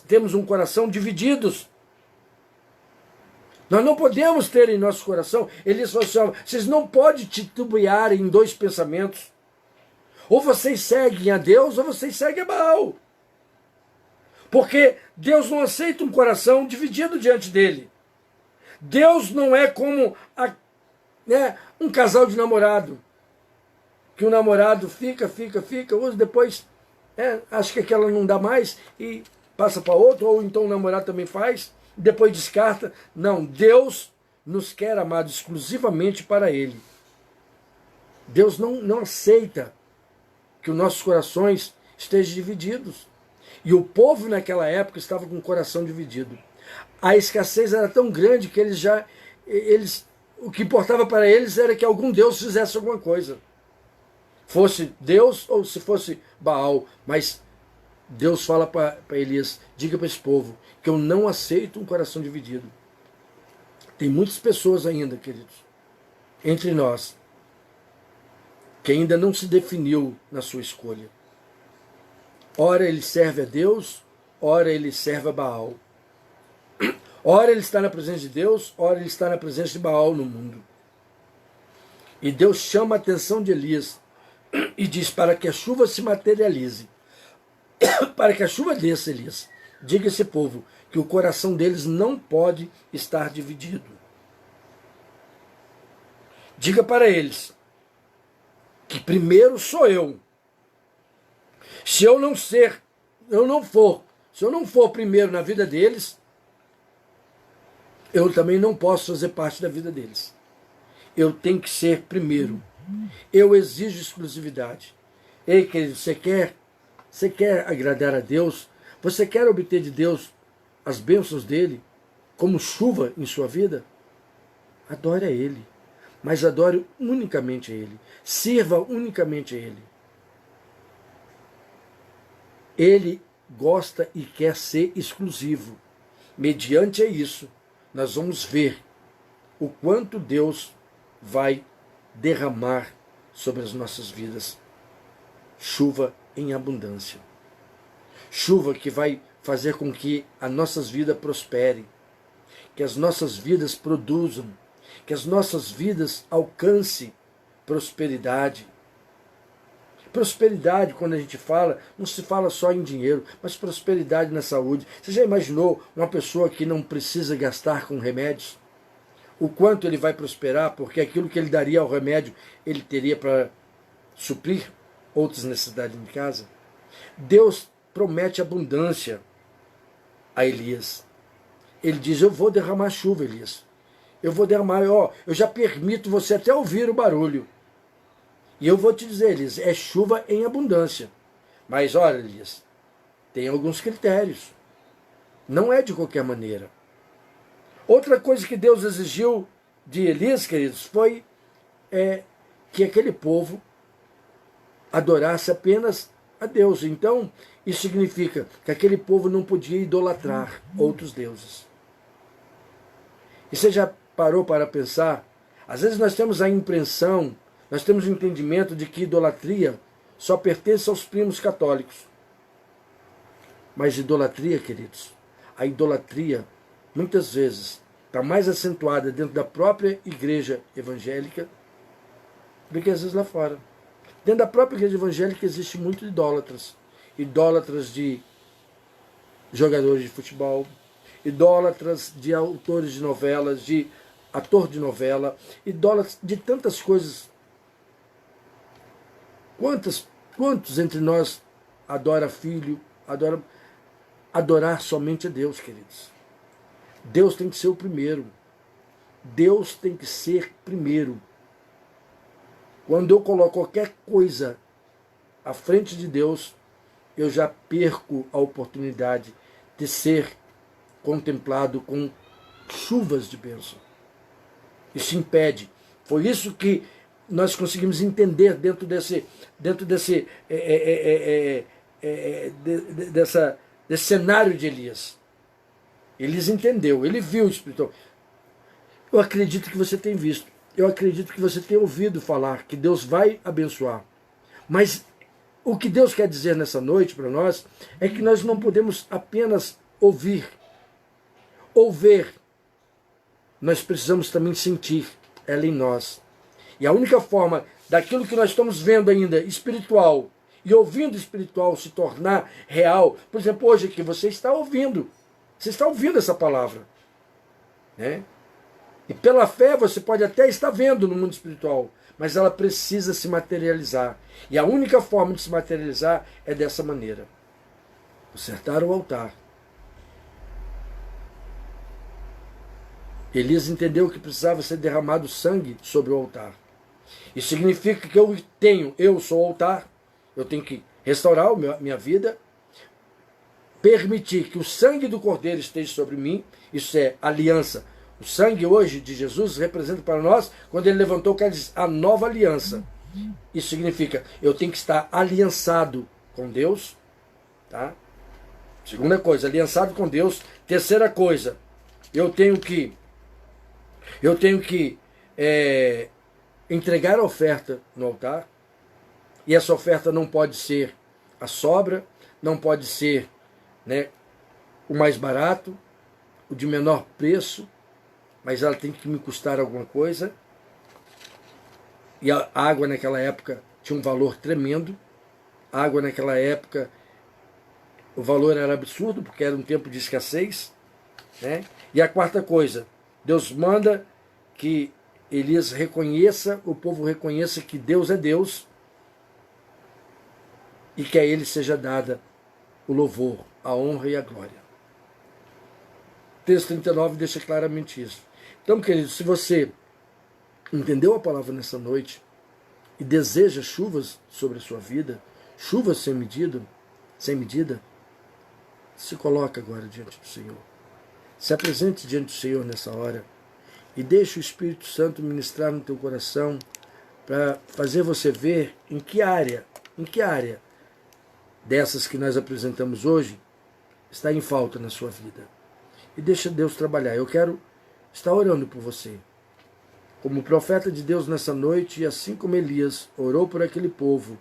temos um coração divididos. Nós não podemos ter em nosso coração, Elias falou assim, vocês não podem titubear em dois pensamentos. Ou vocês seguem a Deus, ou vocês seguem a Baal. Porque Deus não aceita um coração dividido diante dele. Deus não é como um casal de namorado. Que o namorado fica, usa depois, acha que aquela não dá mais e passa para outro, ou então o namorado também faz, depois descarta. Não, Deus nos quer, amado, exclusivamente para ele. Deus não aceita que os nossos corações estejam divididos. E o povo naquela época estava com o coração dividido. A escassez era tão grande que o que importava para eles era que algum Deus fizesse alguma coisa. Fosse Deus ou se fosse Baal. Mas Deus fala para Elias, diga para esse povo que eu não aceito um coração dividido. Tem muitas pessoas ainda, queridos, entre nós, que ainda não se definiu na sua escolha. Ora ele serve a Deus, ora ele serve a Baal. Ora ele está na presença de Deus, ora ele está na presença de Baal no mundo. E Deus chama a atenção de Elias e diz para que a chuva se materialize, para que a chuva desça, Elias, diga a esse povo que o coração deles não pode estar dividido. Diga para eles que primeiro sou eu. Se eu não for primeiro na vida deles, eu também não posso fazer parte da vida deles. Eu tenho que ser primeiro. Eu exijo exclusividade. Ei, querido, você quer agradar a Deus? Você quer obter de Deus as bênçãos dele como chuva em sua vida? Adore a ele. Mas adore unicamente a ele. Sirva unicamente a ele. Ele gosta e quer ser exclusivo. Mediante isso, nós vamos ver o quanto Deus vai derramar sobre as nossas vidas. Chuva em abundância. Chuva que vai fazer com que as nossas vidas prosperem, que as nossas vidas produzam, que as nossas vidas alcancem prosperidade. Prosperidade, quando a gente fala, não se fala só em dinheiro, mas prosperidade na saúde. Você já imaginou uma pessoa que não precisa gastar com remédios? O quanto ele vai prosperar, porque aquilo que ele daria ao remédio, ele teria para suprir outras necessidades em casa? Deus promete abundância a Elias. Ele diz, eu vou derramar chuva, Elias. Eu vou derramar, eu já permito você até ouvir o barulho. E eu vou te dizer, Elias, é chuva em abundância. Mas olha, Elias, tem alguns critérios. Não é de qualquer maneira. Outra coisa que Deus exigiu de Elias, queridos, foi que aquele povo adorasse apenas a Deus. Então, isso significa que aquele povo não podia idolatrar outros deuses. E você já parou para pensar? Às vezes nós temos a impressão, nós temos o entendimento de que idolatria só pertence aos primos católicos. Mas idolatria, queridos, a idolatria, muitas vezes, está mais acentuada dentro da própria igreja evangélica do que às vezes lá fora. Dentro da própria igreja evangélica existe muito idólatras. Idólatras de jogadores de futebol, idólatras de autores de novelas, de ator de novela, idólatras de tantas coisas. Quantos entre nós adora filho, adorar somente a Deus, queridos? Deus tem que ser o primeiro. Deus tem que ser primeiro. Quando eu coloco qualquer coisa à frente de Deus, eu já perco a oportunidade de ser contemplado com chuvas de bênção. Isso impede. Foi isso que nós conseguimos entender desse cenário de Elias. Elias entendeu, ele viu o espiritual. Eu acredito que você tem visto, eu acredito que você tem ouvido falar que Deus vai abençoar. Mas o que Deus quer dizer nessa noite para nós é que nós não podemos apenas ouvir ou ver, nós precisamos também sentir ela em nós. E a única forma daquilo que nós estamos vendo ainda espiritual e ouvindo espiritual se tornar real, por exemplo, hoje aqui você está ouvindo essa palavra, né? E pela fé você pode até estar vendo no mundo espiritual, mas ela precisa se materializar. E a única forma de se materializar é dessa maneira. Consertar o altar. Elias entendeu que precisava ser derramado sangue sobre o altar. Isso significa que eu sou o altar, eu tenho que restaurar a minha vida, permitir que o sangue do Cordeiro esteja sobre mim, isso é aliança. O sangue hoje de Jesus representa para nós, quando ele levantou a nova aliança. Isso significa, eu tenho que estar aliançado com Deus. Tá? Segunda coisa, aliançado com Deus. Terceira coisa, eu tenho que entregar a oferta no altar. E essa oferta não pode ser a sobra, não pode ser, né, o mais barato, o de menor preço, mas ela tem que me custar alguma coisa. E a água naquela época tinha um valor tremendo. A água naquela época, o valor era absurdo, porque era um tempo de escassez, né? E a quarta coisa, Deus manda que Elias reconheça, o povo reconheça que Deus é Deus e que a ele seja dada o louvor, a honra e a glória. O texto 39 deixa claramente isso. Então, querido, se você entendeu a palavra nessa noite e deseja chuvas sobre a sua vida, chuvas sem medida, se coloca agora diante do Senhor. Se apresente diante do Senhor nessa hora e deixe o Espírito Santo ministrar no teu coração para fazer você ver em que área dessas que nós apresentamos hoje está em falta na sua vida. E deixa Deus trabalhar. Eu quero estar orando por você. Como profeta de Deus nessa noite, e assim como Elias orou por aquele povo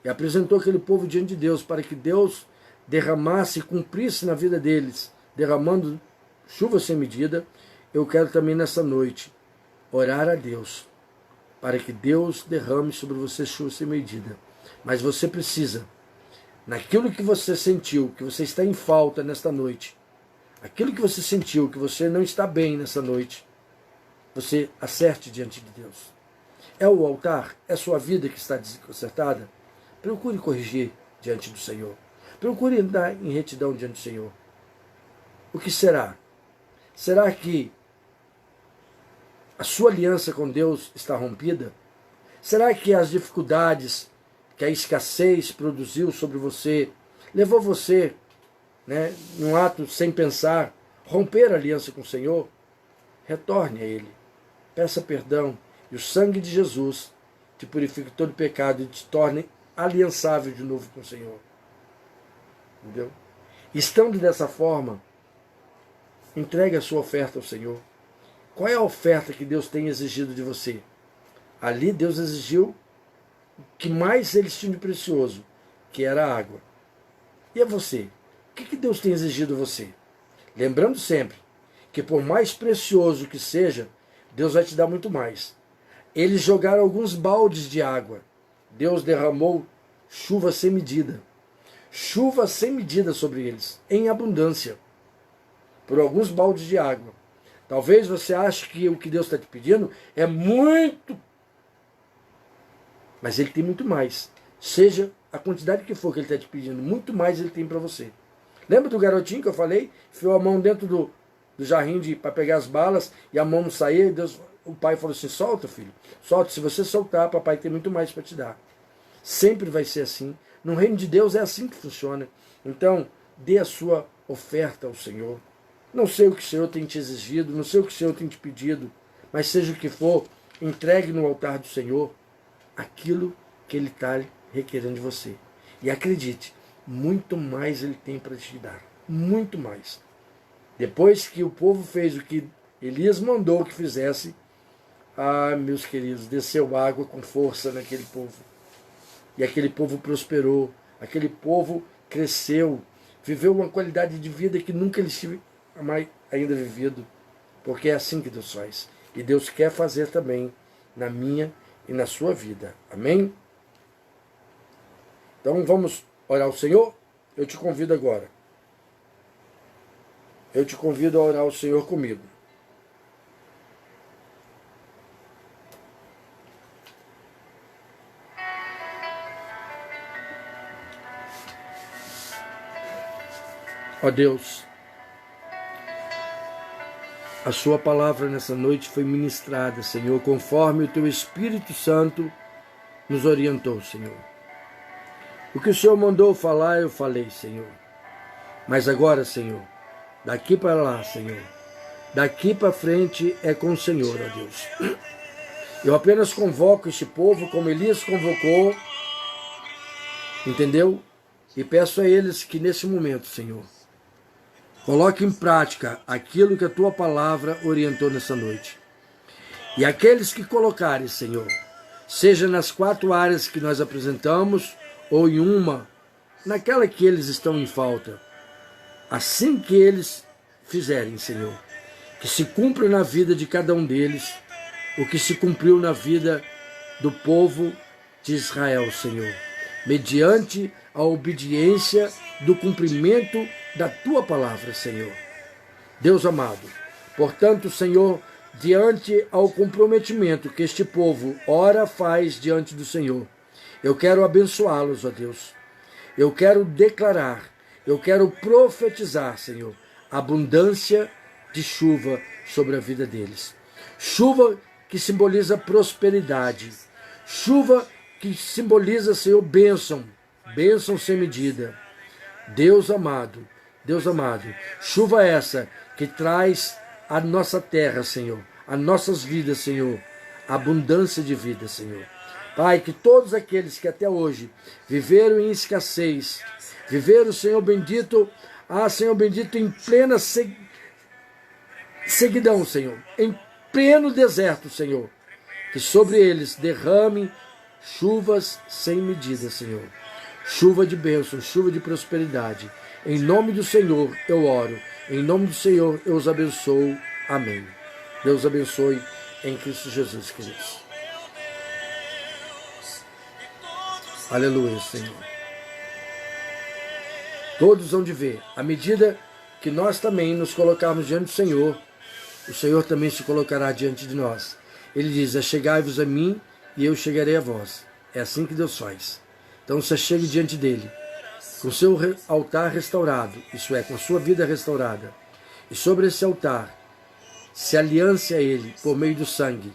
e apresentou aquele povo diante de Deus para que Deus derramasse e cumprisse na vida deles, derramando chuva sem medida, eu quero também nessa noite orar a Deus para que Deus derrame sobre você chuva sem medida. Mas você precisa, naquilo que você sentiu, que você está em falta nesta noite, aquilo que você sentiu, que você não está bem nessa noite, você acerte diante de Deus. É o altar? É sua vida que está desconcertada? Procure corrigir diante do Senhor. Procure andar em retidão diante do Senhor. O que será? Será que a sua aliança com Deus está rompida? Será que as dificuldades que a escassez produziu sobre você levou você, né, num ato sem pensar, romper a aliança com o Senhor? Retorne a Ele. Peça perdão. E o sangue de Jesus te purifica de todo pecado e te torne aliançável de novo com o Senhor. Entendeu? Estando dessa forma, entregue a sua oferta ao Senhor. Qual é a oferta que Deus tem exigido de você? Ali Deus exigiu o que mais eles tinham de precioso, que era a água. E a você? O que Deus tem exigido de você? Lembrando sempre que por mais precioso que seja, Deus vai te dar muito mais. Eles jogaram alguns baldes de água. Deus derramou chuva sem medida. Chuva sem medida sobre eles, em abundância, por alguns baldes de água. Talvez você ache que o que Deus está te pedindo é muito, mas Ele tem muito mais. Seja a quantidade que for que Ele está te pedindo, muito mais Ele tem para você. Lembra do garotinho que eu falei? Enfiou a mão dentro do jarrinho para pegar as balas e a mão não saía, e o pai falou assim, solta, filho, solta, se você soltar, papai tem muito mais para te dar. Sempre vai ser assim. No reino de Deus é assim que funciona. Então, dê a sua oferta ao Senhor. Não sei o que o Senhor tem te exigido, não sei o que o Senhor tem te pedido, mas seja o que for, entregue no altar do Senhor. aquilo que Ele está requerendo de você. E acredite, muito mais Ele tem para te dar. Muito mais. Depois que o povo fez o que Elias mandou que fizesse, meus queridos, desceu água com força naquele povo. E aquele povo prosperou, aquele povo cresceu, viveu uma qualidade de vida que nunca eles tinham ainda vivido, porque é assim que Deus faz. E Deus quer fazer também na minha e na sua vida. Amém? Então vamos orar ao Senhor? Eu te convido agora. Eu te convido a orar ao Senhor comigo. Ó Deus, a sua palavra nessa noite foi ministrada, Senhor, conforme o teu Espírito Santo nos orientou, Senhor. O que o Senhor mandou falar, eu falei, Senhor. Mas agora, Senhor, daqui para lá, Senhor, daqui para frente é com o Senhor, ó Deus. Eu apenas convoco este povo como Elias convocou, entendeu? E peço a eles que nesse momento, Senhor, coloque em prática aquilo que a tua palavra orientou nessa noite. E aqueles que colocarem, Senhor, seja nas 4 áreas que nós apresentamos, ou em uma, naquela que eles estão em falta, assim que eles fizerem, Senhor, que se cumpra na vida de cada um deles o que se cumpriu na vida do povo de Israel, Senhor, mediante a obediência do cumprimento da tua palavra, Senhor. Deus amado, portanto, Senhor, diante ao comprometimento que este povo ora faz diante do Senhor, eu quero abençoá-los, ó Deus. Eu quero declarar, eu quero profetizar, Senhor, abundância de chuva sobre a vida deles. Chuva que simboliza prosperidade. Chuva que simboliza, Senhor, bênção. Bênção sem medida. Deus amado, chuva essa que traz à nossa terra, Senhor, às nossas vidas, Senhor, abundância de vida, Senhor. Pai, que todos aqueles que até hoje viveram em escassez, viveram, Senhor bendito, Senhor bendito, em plena seguidão, Senhor, em pleno deserto, Senhor, que sobre eles derrame chuvas sem medida, Senhor. Chuva de bênção, chuva de prosperidade. Em nome do Senhor eu oro. Em nome do Senhor eu os abençoo. Amém. Deus abençoe em Cristo Jesus, queridos. Aleluia, Senhor. Todos vão de ver. À medida que nós também nos colocarmos diante do Senhor, o Senhor também se colocará diante de nós. Ele diz, achegai-vos a mim e eu chegarei a vós. É assim que Deus faz. Então você chegue diante dele, com seu altar restaurado, isso é, com sua vida restaurada. E sobre esse altar, se aliance a ele por meio do sangue.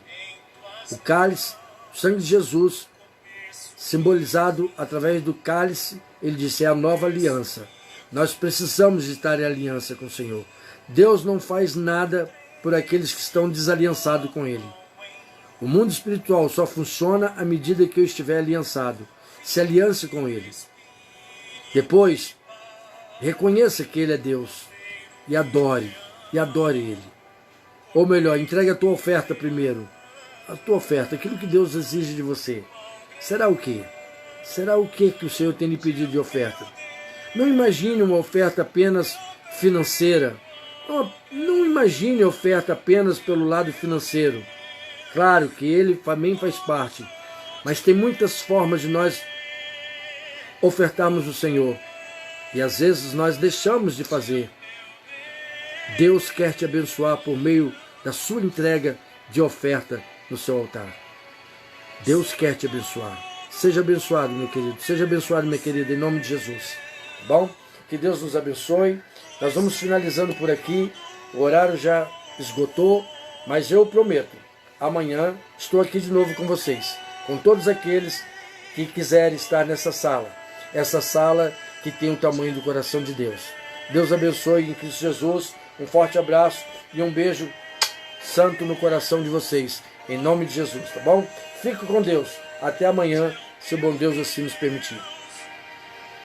O cálice, o sangue de Jesus, simbolizado através do cálice, ele disse, é a nova aliança. Nós precisamos estar em aliança com o Senhor. Deus não faz nada por aqueles que estão desaliançados com ele. O mundo espiritual só funciona à medida que eu estiver aliançado. Se aliance com ele. Depois, reconheça que ele é Deus e adore ele. Ou melhor, entregue a tua oferta primeiro. A tua oferta, aquilo que Deus exige de você. Será o quê? Será o quê que o Senhor tem lhe pedido de oferta? Não imagine uma oferta apenas financeira. Não imagine a oferta apenas pelo lado financeiro. Claro que ele também faz parte. Mas tem muitas formas de nós ofertarmos o Senhor. E às vezes nós deixamos de fazer. Deus quer te abençoar por meio da sua entrega de oferta no seu altar. Deus quer te abençoar. Seja abençoado, meu querido. Seja abençoado, minha querida, em nome de Jesus. Tá bom? Que Deus nos abençoe. Nós vamos finalizando por aqui. O horário já esgotou, mas eu prometo, amanhã estou aqui de novo com vocês, com todos aqueles que quiserem estar nessa sala. Essa sala que tem o tamanho do coração de Deus. Deus abençoe em Cristo Jesus. Um forte abraço e um beijo santo no coração de vocês. Em nome de Jesus, tá bom? Fique com Deus. Até amanhã, se o bom Deus assim nos permitir.